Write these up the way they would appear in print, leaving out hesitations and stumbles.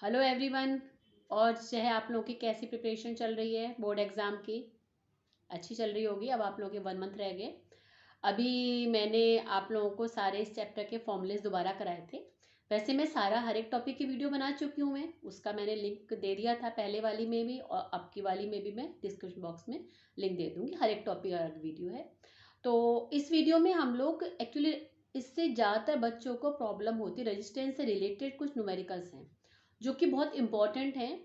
Hello everyone. और चाहे आप लोगों की कैसी प्रिपरेशन चल रही है बोर्ड एग्ज़ाम की, अच्छी चल रही होगी। अब आप लोगों के 1 मंथ रह गए। अभी मैंने आप लोगों को सारे इस चैप्टर के फॉर्मूलेस दोबारा कराए थे। वैसे मैं सारा हर एक टॉपिक की वीडियो बना चुकी हूँ। मैं उसका मैंने लिंक दे दिया था पहले वाली में भी, और अब की वाली में भी मैं डिस्क्रिप्शन बॉक्स में लिंक दे दूँगी। हर एक टॉपिक अलग वीडियो है। तो इस वीडियो में हम लोग एक्चुअली इससे ज़्यादातर बच्चों को प्रॉब्लम होती है, रेजिस्टेंस से रिलेटेड कुछ न्यूमेरिकल्स हैं जो कि बहुत इंपॉर्टेंट हैं।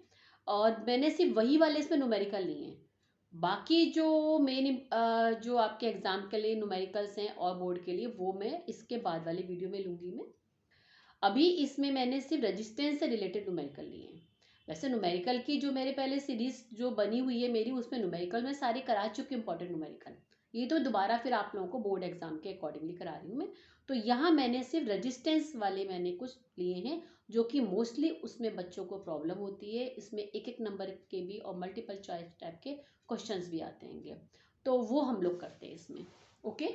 और मैंने सिर्फ वही वाले इसमें न्यूमेरिकल नहीं है, बाकी जो मेन जो आपके एग्जाम के लिए न्यूमेरिकल्स हैं और बोर्ड के लिए, वो मैं इसके बाद वाले वीडियो में लूँगी। मैं अभी इसमें मैंने सिर्फ रेजिस्टेंस से रिलेटेड न्यूमेरिकल लिए हैं। वैसे न्यूमेरिकल की जो मेरे पहले सीरीज जो बनी हुई है मेरी, उसमें न्यूमेरिकल में सारे करा चुकी हूँ इंपॉर्टेंट न्यूमेरिकल। ये तो दोबारा फिर आप लोगों को बोर्ड एग्जाम के अकॉर्डिंगली करा रही हूँ मैं। तो यहाँ मैंने सिर्फ रेजिस्टेंस वाले मैंने कुछ लिए हैं जो कि मोस्टली उसमें बच्चों को प्रॉब्लम होती है। इसमें एक एक नंबर के भी और मल्टीपल चॉइस टाइप के क्वेश्चंस भी आते हैं, तो वो हम लोग करते हैं इसमें। ओके,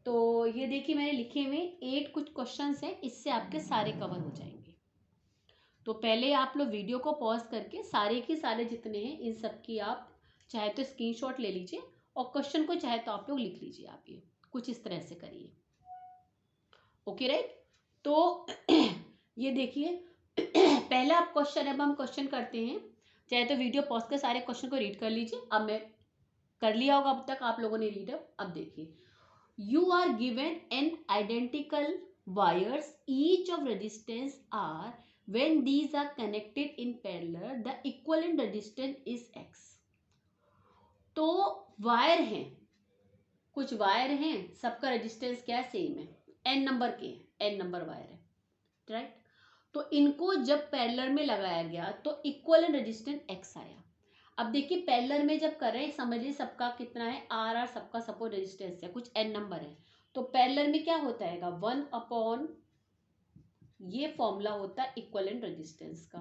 तो ये देखिए मैंने लिखे हुए 8 कुछ क्वेश्चंस हैं, इससे आपके सारे कवर हो जाएंगे। तो पहले आप लोग वीडियो को पॉज करके सारे के सारे जितने हैं इन सब की आप चाहे तो स्क्रीनशॉट ले लीजिए, और क्वेश्चन को चाहे तो आप लोग लिख लीजिए। आप ये कुछ इस तरह से करिए। Okay right. तो ये देखिए पहला आप क्वेश्चन, अब हम क्वेश्चन करते हैं। चाहे तो वीडियो पॉज कर सारे क्वेश्चन को रीड कर लीजिए। अब मैं कर लिया होगा अब तक आप लोगों ने रीड। अब देखिए, you are given an identical wires, each of resistance r, when these are connected in parallel the equivalent resistance is x। तो वायर हैं, कुछ वायर हैं, सबका रेजिस्टेंस क्या है, सेम है, n नंबर के हैं, n नंबर वायर है, राइट। तो इनको जब पैरेलल में लगाया गया तो इक्विवेलेंट रेजिस्टेंस x आया। अब देखिए पैरेलल में जब कर रहे हैं, समझिए सबका कितना है, आर आर सबका सपोज रेजिस्टेंस है, कुछ n नंबर है। तो पैरेलल में क्या होता है, 1/, ये फॉर्मूला होता है इक्विवेलेंट रेजिस्टेंस का।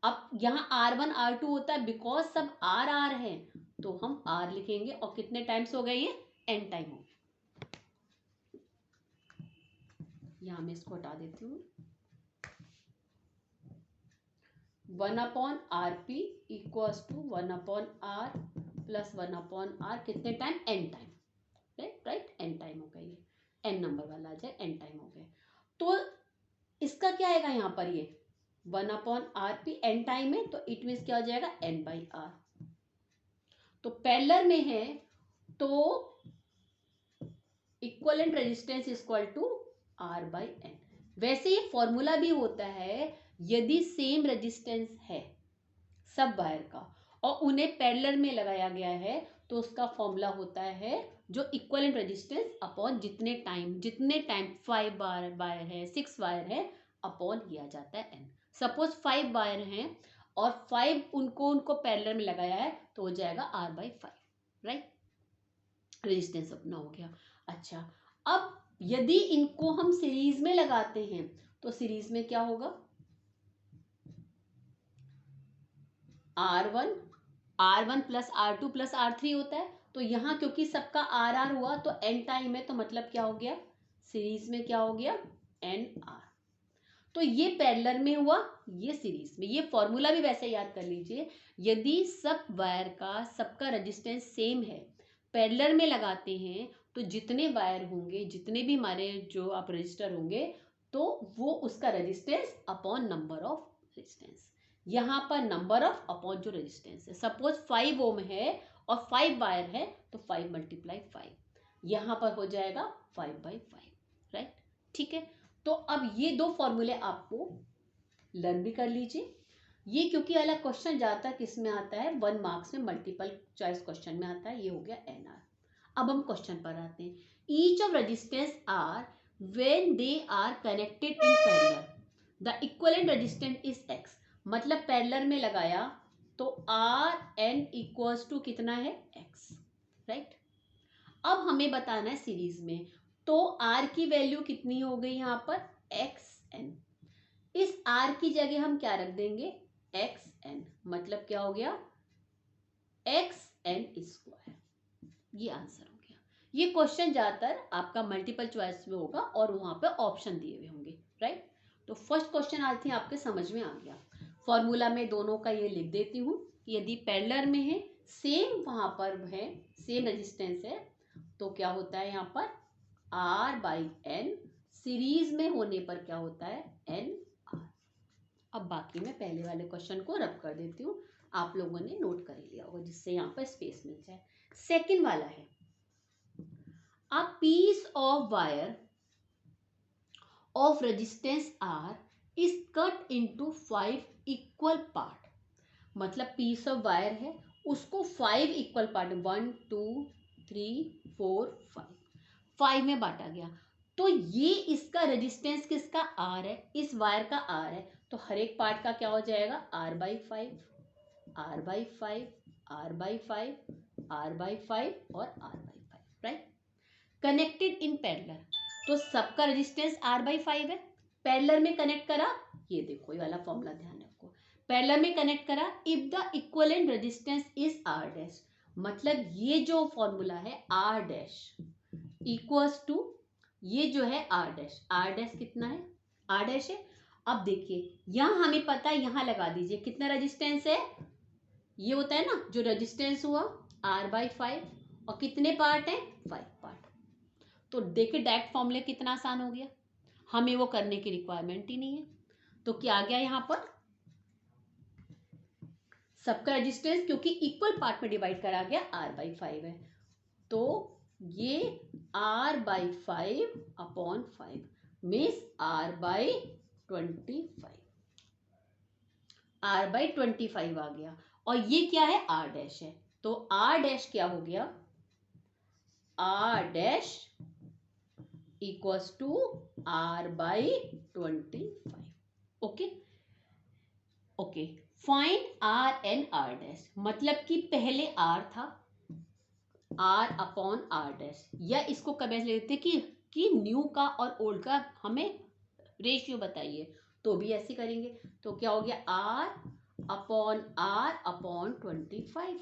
अब यहाँ R1 R2 होता है, बिकॉज सब आर आर है तो हम R लिखेंगे। और कितने टाइम्स हो गए, ये n टाइम हो गया। यहाँ मैं इसको हटा देती हूँ। 1/RP equals to 1/R plus 1/R, कितने time, n time, right, n time हो गया। ये n नंबर वाला आ जाए, n टाइम हो गया। तो इसका क्या आएगा यहाँ पर, ये 1/RP n टाइम है, तो इट मीन्स क्या हो जाएगा, n/R। तो पैरेलल में है तो equivalent resistance equal to R/n। वैसे ये फॉर्मूला भी होता है यदि सेम रेजिस्टेंस है सब वायर का और उन्हें पैरेलल में लगाया गया है, तो उसका फॉर्मूला होता है जो इक्विवेलेंट रेजिस्टेंस अपॉन जितने टाइम 5 वायर है, 6 वायर है, अपॉन किया जाता है n। सपोज 5 वायर हैं और 5 उनको पैरेलल में लगाया है, तो हो जाएगा R/5, राइट। रेजिस्टेंस अपना हो गया। अच्छा, अब यदि इनको हम सीरीज में लगाते हैं तो सीरीज में क्या होगा, R1 plus R2 plus R3 होता है। तो यहाँ क्योंकि सबका आर आर हुआ तो n टाइम है, तो मतलब क्या हो गया, सीरीज में क्या हो गया, NR। तो ये पैरेलल में हुआ, ये सीरीज में। ये फॉर्मूला भी वैसे याद कर लीजिए, यदि सब वायर का सबका रेजिस्टेंस सेम है, पैरेलल में लगाते हैं, तो जितने वायर होंगे, जितने भी हमारे जो आप रजिस्टर होंगे, तो वो उसका resistance upon number of resistance. यहाँ पर नंबर ऑफ अपॉन जो रेजिस्टेंस है, सपोज 5 ओम है और 5 वायर है, तो 5 × 5 यहाँ पर हो जाएगा 5/5, राइट। ठीक है, तो अब ये दो फॉर्मूले आपको लर्न भी कर लीजिए। ये क्योंकि अलग क्वेश्चन ज़्यादातर किस में आता है, 1 मार्क्स में मल्टीपल चॉइस क्वेश्चन में आता है। ये हो गया NR। अब हम क्वेश्चन पर आते हैं। Each of resistance are when they are connected in parallel the equivalent resistance is x। मतलब पैरेलल में लगाया तो RN इक्वल्स टू कितना है, x, राइट। अब हमें बताना है सीरीज में, तो R की वैल्यू कितनी हो गई यहाँ पर, XN। इस R की जगह हम क्या रख देंगे, XN। मतलब क्या हो गया, XN²। ये आंसर हो गया। ये क्वेश्चन ज्यादातर आपका मल्टीपल चॉइस में होगा और वहां पे ऑप्शन दिए हुए होंगे, राइट। तो फर्स्ट क्वेश्चन आई थिंक आपके समझ में आ गया। फॉर्मूला में दोनों का ये लिख देती हूँ कि यदि पैरेलल में है, सेम वहां पर है, सेम रेजिस्टेंस है, तो क्या होता है यहाँ पर R/N, सीरीज में होने पर क्या होता है NR। अब बाकी मैं पहले वाले क्वेश्चन को रब कर देती हूँ, आप लोगों ने नोट कर लिया होगा जिससे यहाँ पर स्पेस मिल जाए। सेकंड वाला है, a piece of wire of resistance R is cut into 5 equal part। मतलब पीस ऑफ वायर है, उसको 5 इक्वल पार्ट, 1 2 3 4 5 में बांटा गया। तो ये इसका रेजिस्टेंस किसका R है, इस वायर का R है, तो हर एक पार्ट का क्या हो जाएगा R/5, R/5, R/5, R/5 और R/5, right. Connected in parallel, तो सबका रेजिस्टेंस R/5 है। पैरेलल में कनेक्ट करा, ये देखो ये वाला फॉर्मूला ध्यान रखो, पैरेलल में कनेक्ट करा if the equivalent resistance is R', मतलब ये जो फॉर्मूला है R' इक्वल्स टू ये जो है R' कितना है R' है। अब देखिए यहां हमें पता है, यहां लगा दीजिए कितना रेजिस्टेंस है, ये होता है ना जो रेजिस्टेंस हुआ R/5 और कितने पार्ट है 5 पार्ट। तो देखिए डायरेक्ट फॉर्मूले कितना आसान हो गया, हमें वो करने की रिक्वायरमेंट ही नहीं है। तो क्या आ गया यहाँ पर सबका रेजिस्टेंस, क्योंकि इक्वल पार्ट में डिवाइड करा गया R/5 है, तो ये R/5 upon 5 means R/25, R/25 आ गया। और ये क्या है R' है, तो R' क्या हो गया R' equals to R/25। Okay okay, find R and R', मतलब कि पहले R था, R अपॉन R', या इसको कब ऐसे लेते कि न्यू का और ओल्ड का हमें रेशियो बताइए, तो भी ऐसे करेंगे। तो क्या हो गया R अपॉन R अपॉन 25,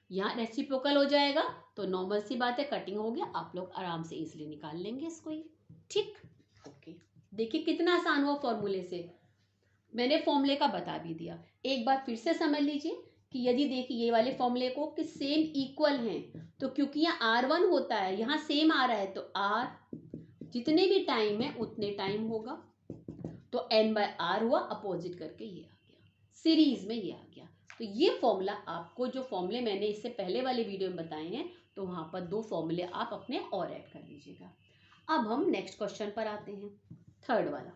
यहाँ रेसिप्रोकल हो जाएगा, तो नॉर्मल सी बात है, कटिंग हो गया, आप लोग आराम से इजीली निकाल लेंगे इसको ही, ठीक। ओके, देखिए कितना आसान हुआ फॉर्मूले से, मैंने फॉर्मूले का बता भी दिया। एक बार फिर से समझ लीजिए कि यदि देखिए ये वाले फॉर्मूले को कि सेम इक्वल हैं, तो क्योंकि यहाँ R1 होता है, यहाँ सेम आ रहा है, तो R जितने भी टाइम है उतने टाइम होगा, तो N/R हुआ, अपोजिट करके ये आ गया, सीरीज में ये आ गया। तो ये फॉर्मूला आपको, जो फॉर्मूले मैंने इससे पहले वाले वीडियो में बताए हैं, तो वहां पर 2 फॉर्मूले आप अपने और ऐड कर लीजिएगा। अब हम नेक्स्ट क्वेश्चन पर आते हैं, थर्ड वाला।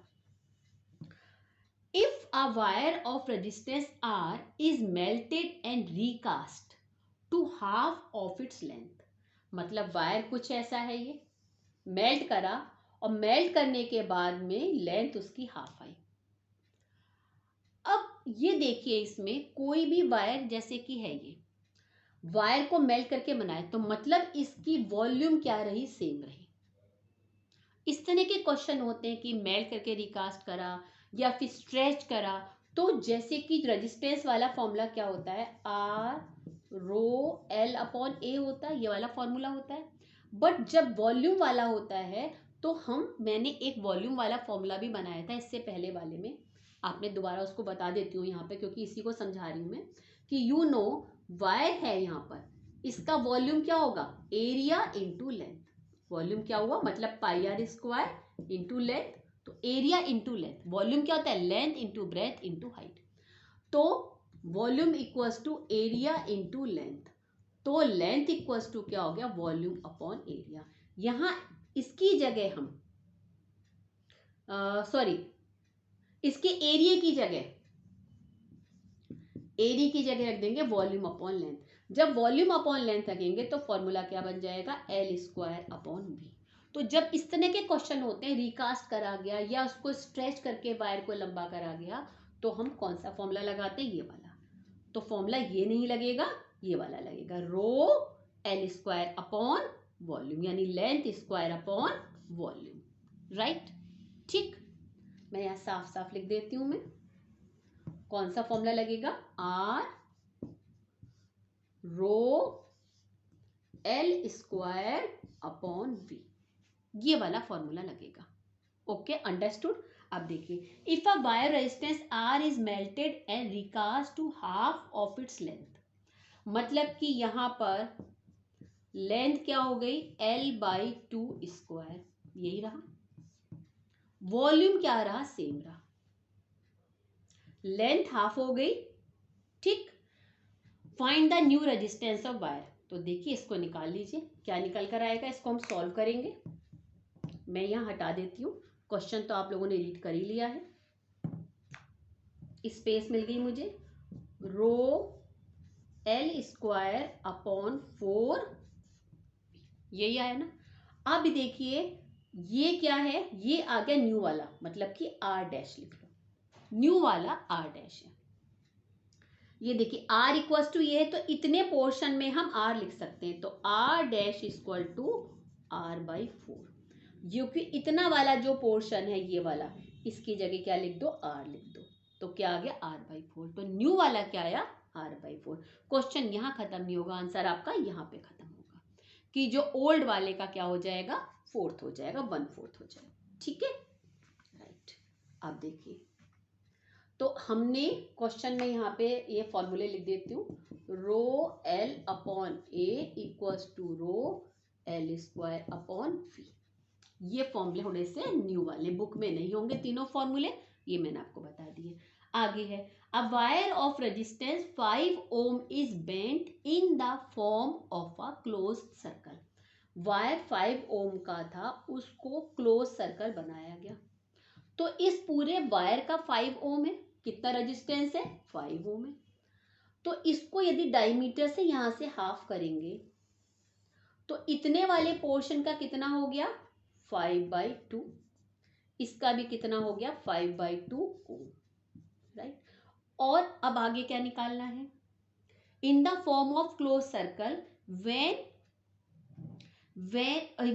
If a wire of resistance R is melted and recast to half of its length, मतलब वायर कुछ ऐसा है, ये मेल्ट करा और मेल्ट करने के बाद में लेंथ उसकी हाफ आई। अब ये देखिए इसमें कोई भी वायर जैसे कि है, ये वायर को मेल्ट करके बनाए, तो मतलब इसकी वॉल्यूम क्या रही, सेम रही। इस तरह के क्वेश्चन होते हैं कि मेल्ट करके रिकास्ट करा या फिर स्ट्रेच करा, तो जैसे कि रेजिस्टेंस वाला फॉर्मूला क्या होता है R/L अपॉन A होता है, ये वाला फॉर्मूला होता है। बट जब वॉल्यूम वाला होता है तो मैंने एक वॉल्यूम वाला फॉर्मूला भी बनाया था इससे पहले वाले में, आपने दोबारा उसको बता देती हूँ यहाँ पे, क्योंकि इसी को समझा रही हूँ मैं कि वायर है यहाँ पर, इसका वॉल्यूम क्या होगा एरिया इंटू लेंथ। वॉल्यूम क्या हुआ, मतलब πr² इंटू लेंथ, तो एरिया इंटू लेंथ, वॉल्यूम क्या होता है length into breadth into height, तो volume equals to area into length, तो लेंथ इक्वल्स टू क्या हो गया वॉल्यूम अपॉन एरिया। यहां इसकी जगह हम इसके एरिया की जगह रख देंगे वॉल्यूम अपॉन लेंथ। जब वॉल्यूम अपॉन लेंथ रखेंगे तो फॉर्मूला क्या बन जाएगा L² अपॉन V। तो जब इस तरह के क्वेश्चन होते हैं, रिकास्ट करा गया या उसको स्ट्रेच करके वायर को लंबा करा गया, तो हम कौन सा फॉर्मूला लगाते हैं, ये वाला। तो फॉर्मूला ये नहीं लगेगा, ये वाला लगेगा, ρL² अपॉन वॉल्यूम, यानी length square upon volume, right. ठीक, मैं यहाँ साफ साफ लिख देती हूं, मैं कौन सा फॉर्मूला लगेगा R/ρL² अपॉन V, ये वाला फॉर्मूला लगेगा। Okay, understood. अब देखिए, if a wire resistance R is melted and recast to half of its length, मतलब कि यहां पर लेंथ क्या हो गई, L/2², यही रहा। वॉल्यूम क्या रहा, सेम रहा, लेंथ हाफ हो गई, ठीक। Find the new resistance of wire, तो देखिए इसको निकाल लीजिए, क्या निकल कर आएगा, इसको हम सॉल्व करेंगे। मैं यहां हटा देती हूँ, क्वेश्चन तो आप लोगों ने रीड कर ही लिया है। स्पेस मिल गई मुझे, ρL²/4, यही आया ना। अब देखिए ये क्या है, ये आ गया न्यू वाला, मतलब कि R डैश लिख लो, न्यू वाला R डैश है। ये देखिए R इक्वल टू ये है, तो इतने पोर्शन में हम R लिख सकते हैं, तो R dash equal to R/4, क्योंकि इतना वाला जो पोर्शन है ये वाला, इसकी जगह क्या लिख दो, R लिख दो, तो क्या आ गया, R/4। तो न्यू वाला क्या आया, R/4। क्वेश्चन यहाँ खत्म नहीं होगा, आंसर आपका यहाँ पे खत्म होगा कि जो ओल्ड वाले का क्या हो जाएगा, 4th हो जाएगा, 1/4 हो जाएगा, ठीक है, राइट। अब देखिए, तो हमने क्वेश्चन में यहाँ पे ये फॉर्मूले लिख देती हूँ, ρL/A इक्वल्स टू ρL²/V। ये फॉर्मूले थोड़े से न्यू वाले, बुक में नहीं होंगे तीनों फॉर्मूले, ये मैंने आपको बता दिए। आगे है, a wire of resistance 5 ohm is bent in the form of a close circle. Wire 5 ohm का था, उसको क्लोज सर्कल बनाया गया। तो इस पूरे वायर का 5 ओम है, कितना रेजिस्टेंस है, 5 ओम है। तो इसको यदि डायमीटर से यहां से हाफ करेंगे तो इतने वाले पोर्शन का कितना हो गया, 5/2, इसका भी कितना हो गया, 5/2 ओम, राइट। और अब आगे क्या निकालना है, in the form of close circle when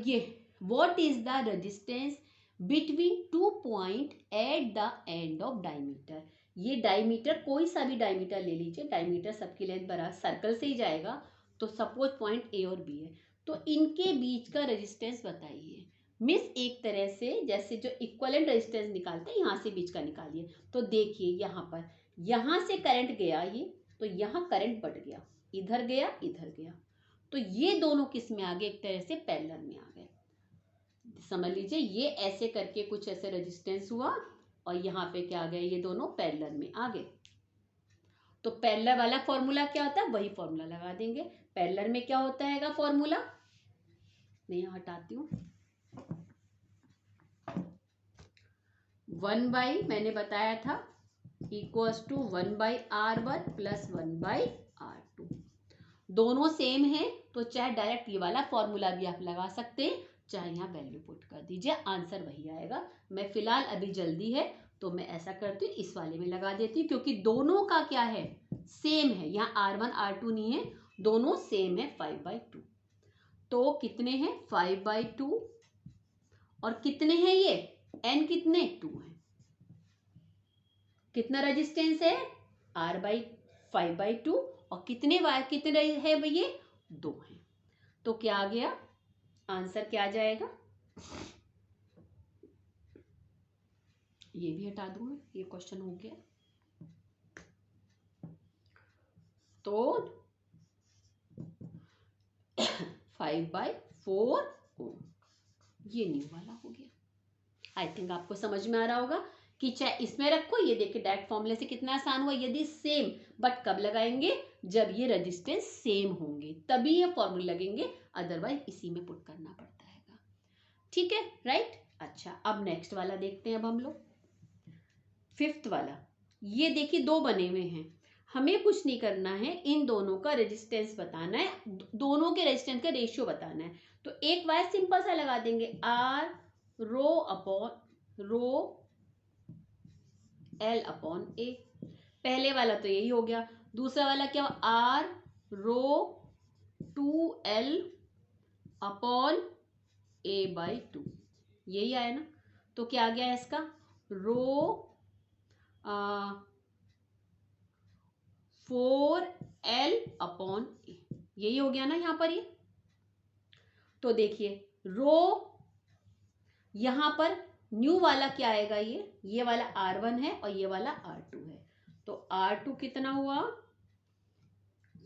ये what is the resistance between 2 point at the end of diameter. ये डायमीटर कोई सा भी डायमीटर ले लीजिए, डायमीटर सबकी लेंथ बराबर सर्कल से ही जाएगा, तो सपोज पॉइंट ए और बी है, तो इनके बीच का रेजिस्टेंस बताइए। मिस एक तरह से जैसे जो इक्विवेलेंट रेजिस्टेंस निकालते हैं, यहाँ से बीच का निकालिए। तो देखिए यहाँ पर, यहाँ से करंट गया ये, तो यहाँ करंट बढ़ गया, इधर गया इधर गया, तो ये दोनों किस में आ गए, एक तरह से पैरेलल में आ गए। समझ लीजिए ये ऐसे करके कुछ ऐसे रेजिस्टेंस हुआ, और यहाँ पे क्या आ गया, ये दोनों पैरेलल में आ गए। तो पैरेलल वाला फॉर्मूला क्या होता है, वही फॉर्मूला लगा देंगे। पैरेलल में क्या होता है फॉर्मूला, मैं यहाँ हटाती हूँ, 1/, मैंने बताया था, equals to 1/R1 plus 1/R2। दोनों सेम है, तो चाहे डायरेक्ट ये वाला फॉर्मूला भी आप लगा सकते हैं, चाहे यहाँ वैल्यू पुट कर दीजिए, आंसर वही आएगा। मैं फिलहाल अभी जल्दी है तो मैं ऐसा करती हूँ, इस वाले में लगा देती हूँ, क्योंकि दोनों का क्या है, सेम है, यहाँ R1 R2 नहीं है, दोनों सेम है, 5/2। तो कितने हैं, 5/2, और कितने हैं ये, n कितने, 2 है। कितना रेजिस्टेंस है, R/5/2, और कितने वायर कितने है भैया, 2 है। तो क्या आ गया, आंसर क्या आ जाएगा, ये भी हटा दूंगा, ये क्वेश्चन हो गया। तो 5/4 ओम, ये न्यू वाला हो गया। आई थिंक आपको समझ में आ रहा होगा कि चाहे इसमें रखो, ये देखिए डायरेक्ट फॉर्मूले से कितना आसान हुआ, यदि सेम, बट कब लगाएंगे, जब ये रेजिस्टेंस सेम होंगे तभी ये फॉर्मूले लगेंगे, अदरवाइज इसी में पुट करना पड़ता है, ठीक है, राइट। अच्छा, अब नेक्स्ट वाला देखते हैं, अब हम लोग 5th वाला। ये देखिए दो बने हुए हैं, हमें कुछ नहीं करना है, इन दोनों का रेजिस्टेंस बताना है, दोनों के रेजिस्टेंस का रेशियो बताना है। तो एक वायर सिंपल सा लगा देंगे, R ρL/A। पहले वाला तो यही हो गया, दूसरा वाला क्या, R ρ2L/A/2, यही आया ना। तो क्या आ गया इसका, ρ4L/A, यही हो गया ना यहाँ पर ये। तो देखिए रो, यहाँ पर न्यू वाला क्या आएगा, ये वाला R1 है और ये वाला R2 है, तो R2 कितना हुआ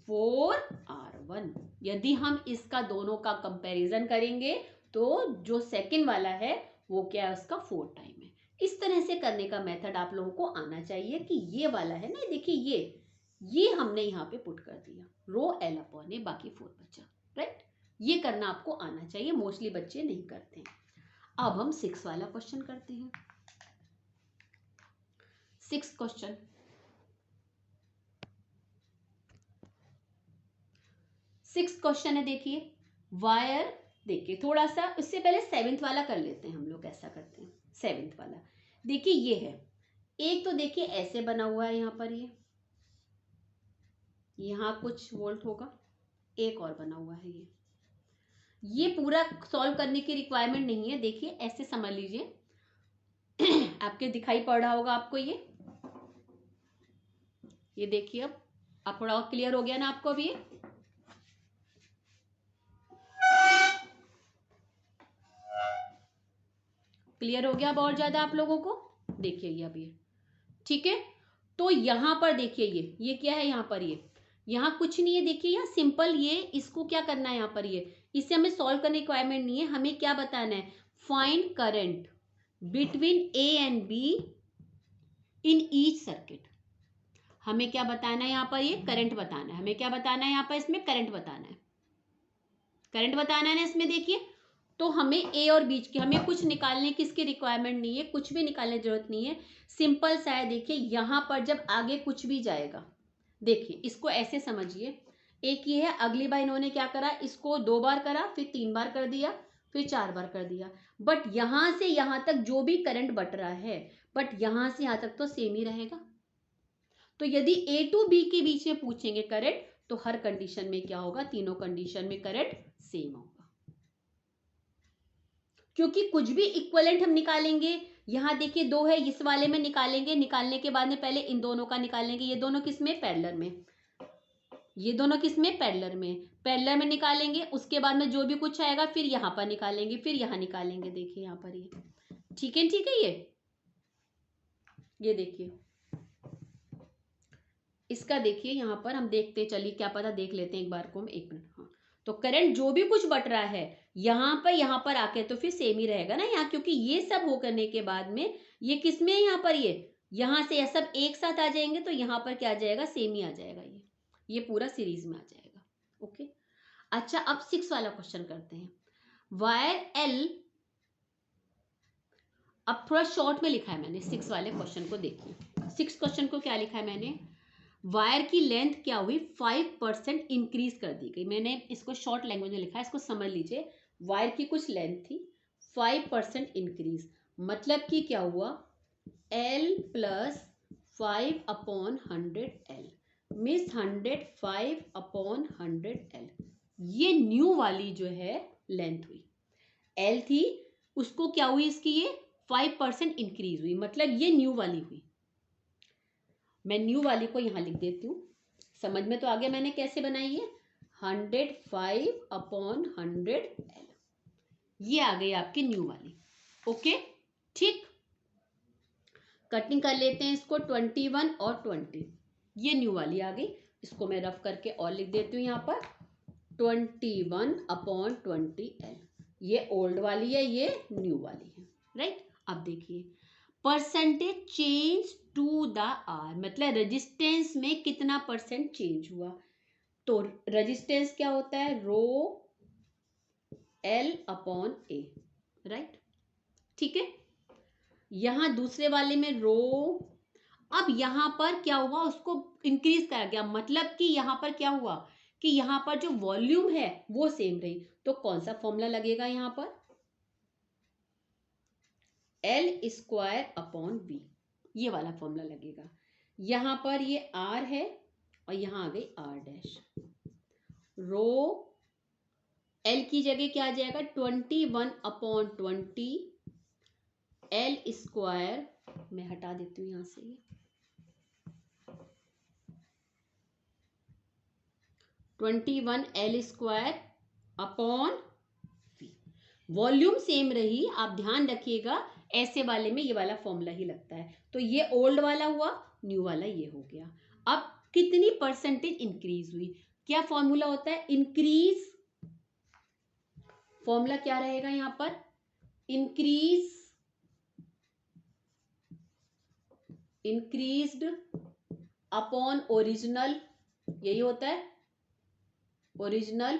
4R1। यदि हम इसका दोनों का कंपैरिजन करेंगे तो जो सेकंड वाला है वो क्या है, उसका 4 टाइम है। इस तरह से करने का मेथड आप लोगों को आना चाहिए कि ये वाला है ना, देखिए ये हमने यहाँ पे पुट कर दिया, रो L अपॉन ए, बाकी 4 बचा, राइट। ये करना आपको आना चाहिए, मोस्टली बच्चे नहीं करते हैं। अब हम 6 वाला क्वेश्चन करते हैं। 6 क्वेश्चन, है, देखिए वायर, देखिए थोड़ा सा उससे पहले 7th वाला कर लेते हैं हम लोग, ऐसा करते हैं 7th वाला। देखिए ये है एक, तो देखिए ऐसे बना हुआ है यहाँ पर, यहाँ कुछ वोल्ट होगा, एक और बना हुआ है ये पूरा सॉल्व करने की रिक्वायरमेंट नहीं है, देखिए ऐसे समझ लीजिए आपके दिखाई पड़ रहा होगा आपको ये देखिए, अब आप थोड़ा और क्लियर हो गया ना आपको अभी, क्लियर हो गया अब और ज्यादा आप लोगों को, देखिए ये अभी, ठीक है। तो यहां पर देखिए ये क्या है, यहाँ पर यहाँ कुछ नहीं है, देखिए यहाँ सिंपल, ये इसको क्या करना है यहाँ पर, इससे हमें सॉल्व करने की रिक्वायरमेंट नहीं है, हमें क्या बताना है, find current between A and B in each circuit. हमें क्या बताना है यहाँ पर, करंट बताना है, हमें क्या बताना है यहाँ पर, इसमें करंट बताना है, करंट बताना है ना इसमें, देखिए। तो हमें A और बीच की, हमें कुछ निकालने की इसकी रिक्वायरमेंट नहीं है, कुछ भी निकालने की जरूरत नहीं है, सिंपल सा है। देखिए यहाँ पर जब आगे कुछ भी जाएगा, देखिए इसको ऐसे समझिए, एक ये है, अगली बार इन्होंने क्या करा, इसको 2 बार करा, फिर 3 बार कर दिया, फिर 4 बार कर दिया, बट यहां से यहां तक जो भी करंट बट रहा है, बट यहां से यहां तक तो सेम ही रहेगा। तो यदि A टू B के बीच में पूछेंगे करंट, तो हर कंडीशन में क्या होगा, तीनों कंडीशन में करंट सेम होगा, क्योंकि कुछ भी इक्विवेलेंट हम निकालेंगे, यहां देखिए 2 है, इस वाले में निकालेंगे, निकालने के बाद में पहले इन दोनों का निकालेंगे, ये दोनों किसमें, पैरेलल में, ये दोनों किसमें, पैरेलल में, पैरेलल में निकालेंगे, उसके बाद में जो भी कुछ आएगा फिर यहां पर निकालेंगे, फिर यहां निकालेंगे, देखिए यहां पर ठीक है, ठीक है। ये देखिए इसका, देखिए यहां पर हम देखते, चलिए क्या पता देख लेते हैं एक बार को हम, 1 मिनट, हाँ। तो करंट जो भी कुछ बट रहा है यहाँ पर आके तो फिर सेम ही रहेगा ना यहाँ, क्योंकि ये सब हो करने के बाद में ये किसमें है, यहाँ पर यहाँ से ये सब एक साथ आ जाएंगे, तो यहाँ पर क्या आ जाएगा, सेम ही आ जाएगा, ये पूरा सीरीज में आ जाएगा, ओके। अच्छा अब 6 वाला क्वेश्चन करते हैं। वायर L, अब थोड़ा शॉर्ट में लिखा है मैंने 6 वाले क्वेश्चन को, देखिए 6 क्वेश्चन को क्या लिखा है मैंने, वायर की लेंथ क्या हुई, 5% इंक्रीज कर दी गई, मैंने इसको शॉर्ट लैंग्वेज में लिखा है, इसको समझ लीजिए। वायर की कुछ लेंथ थी, 5% इंक्रीज, मतलब कि क्या हुआ, L plus 5/100L means 105/100L, ये न्यू वाली जो है लेंथ हुई, L थी, उसको क्या हुई, इसकी ये 5% इंक्रीज हुई, मतलब ये न्यू वाली हुई। मैं न्यू वाली को यहां लिख देती हूँ, समझ में तो आ गया मैंने कैसे बनाई है, 105/100L, ये आ गई आपकी न्यू वाली, ओके, ठीक। कटिंग कर लेते हैं इसको, 21 और 20, ये न्यू वाली आ गई, इसको मैं रफ करके और लिख देती हूँ यहाँ पर, 21/20L, ये ओल्ड वाली है, ये न्यू वाली है, राइट। अब देखिए percentage change to the R, मतलब रेजिस्टेंस में कितना परसेंट चेंज हुआ, तो रेजिस्टेंस क्या होता है, रो L/A, राइट, ठीक है। यहां दूसरे वाले में रो, अब यहां पर क्या हुआ, उसको इंक्रीज करा गया, मतलब कि यहां पर क्या हुआ कि यहां पर जो वॉल्यूम है वो सेम रही, तो कौन सा फॉर्मूला लगेगा यहां पर, L²/V, ये वाला फॉर्मूला लगेगा। यहां पर ये R है और यहां आ गई R', रो L की जगह क्या आ जाएगा, 21/20, L², मैं हटा देती हूँ यहां से, 21L²/V, वॉल्यूम सेम रही, आप ध्यान रखिएगा ऐसे वाले में ये वाला फॉर्मूला ही लगता है। तो ये ओल्ड वाला हुआ, न्यू वाला ये हो गया। अब कितनी परसेंटेज इंक्रीज हुई, क्या फॉर्मूला होता है इंक्रीज, फॉर्मूला क्या रहेगा यहां पर, इंक्रीज्ड अपॉन ओरिजिनल, यही होता है, ओरिजिनल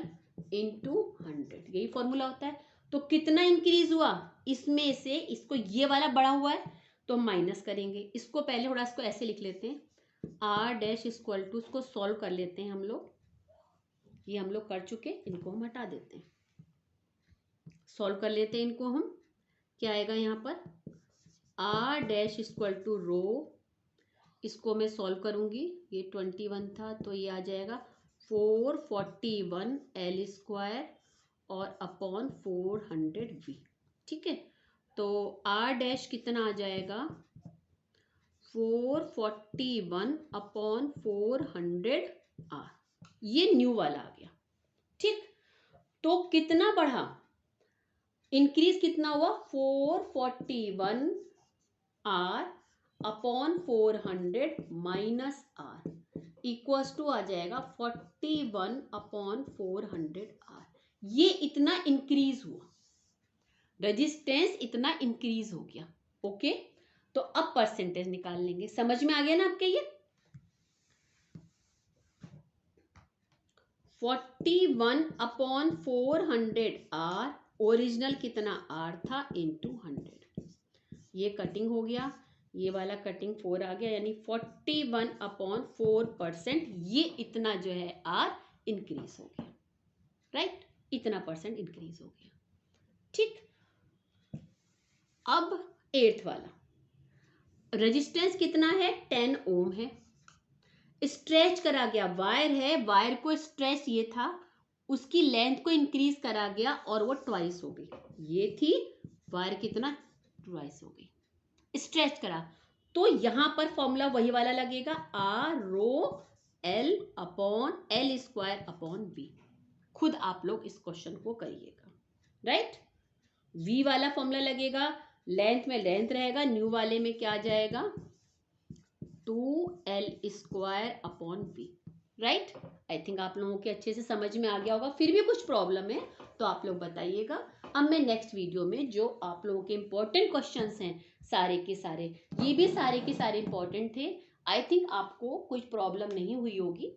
इंटू 100, यही फॉर्मूला होता है। तो कितना इंक्रीज हुआ, इसमें से इसको ये वाला बढ़ा हुआ है तो माइनस करेंगे, इसको पहले थोड़ा इसको ऐसे लिख लेते हैं, आर डैश इक्वल टू, इसको सॉल्व कर लेते हैं हम लोग, ये हम लोग कर चुके, इनको हम हटा देते हैं, सॉल्व कर लेते हैं इनको हम, क्या आएगा यहाँ पर, आर डैश इक्वल टू रो, इसको मैं सॉल्व करूंगी, ये 21 था तो ये आ जाएगा 441 एल स्क्वायर और अपॉन 400 वी, ठीक है। तो आर डैश कितना आ जाएगा 441 अपॉन 400 आर, ये न्यू वाला आ गया, ठीक। तो कितना बढ़ा, इंक्रीज कितना हुआ 441 R upon 400 minus R equals to आ जाएगा 41 अपॉन 400 आर, ये इतना इंक्रीज हुआ, रेजिस्टेंस इतना इंक्रीज हो गया, ओके। तो अब परसेंटेज निकाल लेंगे, समझ में आ गया ना आपके, ये 41 अपॉन 400 आर, ओरिजिनल कितना आर था इंटू 100, ये कटिंग हो गया, ये वाला कटिंग 4 आ गया, यानी 41 अपॉन 4%, ये इतना जो है आर इंक्रीज हो गया, राइट, इतना परसेंट इंक्रीज हो गया, ठीक। अब 8th वाला, रेजिस्टेंस कितना है 10 ओम है, स्ट्रेच करा गया, वायर है, वायर को स्ट्रेच ये था, उसकी लेंथ को इंक्रीज करा गया और वो ट्वाइस हो गई, ये थी वायर कितना ट्वाइस हो गई, स्ट्रेच करा, तो यहां पर फॉर्मूला वही वाला लगेगा, R rho L upon L square upon B, खुद आप लोग इस क्वेश्चन को करिएगा, राइट। वी वाला फॉर्मूला लगेगा, लेंथ में लेंथ रहेगा, न्यू वाले में क्या आ जाएगा 2l square upon B, right. I think आप लोगों के अच्छे से समझ में आ गया होगा, फिर भी कुछ प्रॉब्लम है तो आप लोग बताइएगा। अब मैं नेक्स्ट वीडियो में जो आप लोगों के इंपॉर्टेंट क्वेश्चंस हैं सारे के सारे, ये भी सारे के सारे इंपॉर्टेंट थे, आई थिंक आपको कुछ प्रॉब्लम नहीं हुई होगी,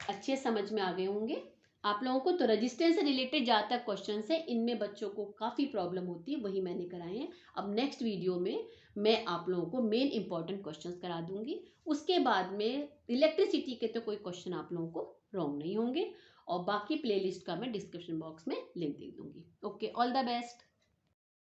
अच्छे समझ में आ गए होंगे आप लोगों को। तो रजिस्टेंस से रिलेटेड जहाँ तक क्वेश्चन है, इनमें बच्चों को काफ़ी प्रॉब्लम होती है, वही मैंने कराए हैं। अब नेक्स्ट वीडियो में मैं आप लोगों को मेन इंपॉर्टेंट क्वेश्चंस करा दूंगी, उसके बाद में इलेक्ट्रिसिटी के तो कोई क्वेश्चन आप लोगों को रॉन्ग नहीं होंगे, और बाकी प्लेलिस्ट का मैं डिस्क्रिप्शन बॉक्स में लिंक दे दूंगी। Okay, all the best.